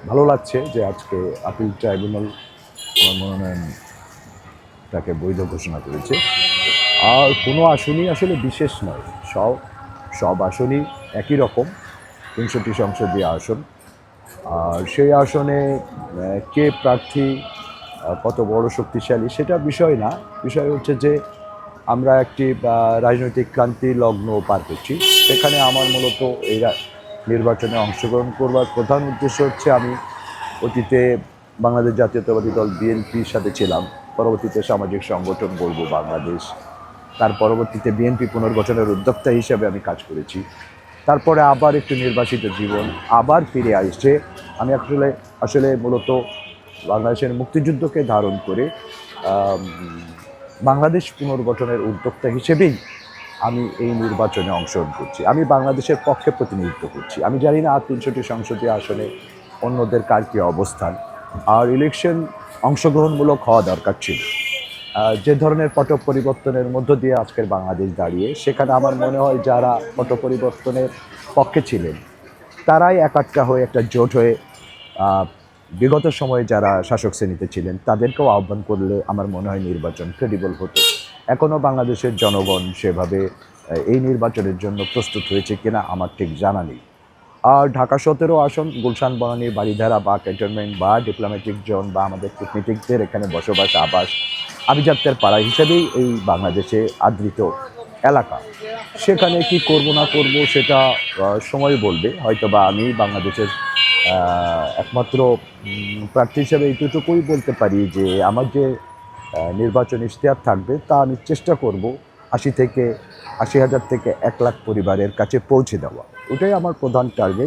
ভালো লাগছে যে আজকে আপিল ট্রাইব্যুনাল আমার মনোনয়নটাকে বৈধ ঘোষণা করেছে। আর কোনো আসনই আসলে বিশেষ নয়, সব সব আসনই একই রকম, ৩০টি সংসদীয় আসন। আর সেই আসনে কে প্রার্থী, কত বড় শক্তিশালী সেটা বিষয় না। বিষয় হচ্ছে যে আমরা একটি রাজনৈতিক ক্রান্তি লগ্ন পার করছি। সেখানে আমার মূলত এই নির্বাচনে অংশগ্রহণ করবার প্রধান উদ্দেশ্য হচ্ছে, আমি অতীতে বাংলাদেশ জাতীয়তাবাদী দল বিএনপির সাথে ছিলাম, পরবর্তীতে সামাজিক সংগঠন বলবো বাংলাদেশ, তার পরবর্তীতে বিএনপি পুনর্গঠনের উদ্যোক্তা হিসাবে আমি কাজ করেছি। তারপরে আবার একটু নির্বাসিত জীবন আবার ফিরে আসছে। আমি আসলে আসলে মূলত বাংলাদেশের মুক্তিযুদ্ধকে ধারণ করে আম, বাংলাদেশ পুনর্গঠনের উদ্যোক্তা হিসেবেই আমি এই নির্বাচনে অংশগ্রহণ করছি। আমি বাংলাদেশের পক্ষে প্রতিনিধিত্ব করছি। আমি জানি না আর ৩০০টি সংসদীয় আসনে অন্যদের কার কী অবস্থান। আর ইলেকশন অংশগ্রহণমূলক হওয়া দরকার ছিল। যে ধরনের পট পরিবর্তনের মধ্য দিয়ে আজকের বাংলাদেশ দাঁড়িয়ে, সেখানে আমার মনে হয় যারা পট পরিবর্তনের পক্ষে ছিলেন তারাই একাট্টা হয়ে একটা জোট হয়ে বিগত সময়ে যারা শাসক শ্রেণীতে ছিলেন তাদেরকেও আহ্বান করলে আমার মনে হয় নির্বাচন ক্রেডিবল হতো। এখনও বাংলাদেশের জনগণ সেভাবে এই নির্বাচনের জন্য প্রস্তুত হয়েছে কিনা আমার ঠিক জানা নেই। আর ঢাকা ১৭ আসন, গুলশান বনানী বারিধারা বা ক্যান্টনমেন্ট বা ডিপ্লোম্যাটিক জোন বা আমাদের কূটনীতিকদের এখানে বসবাস, আবাস, আভিজাত্যের পাড়া হিসেবেই এই বাংলাদেশে আদৃত এলাকা। সেখানে কি করব না করব সেটা সময় বলবে। হয়তোবা আমি বাংলাদেশের একমাত্র প্রার্থী হিসেবে এইটুকুই বলতে পারি যে আমার যে নির্বাচন ইশতেহার থাকবে তা আমি চেষ্টা করব ৮০,০০০ থেকে ১ লাখ পরিবারের কাছে পৌঁছে দেওয়া। ওটাই আমার প্রধান টার্গেট।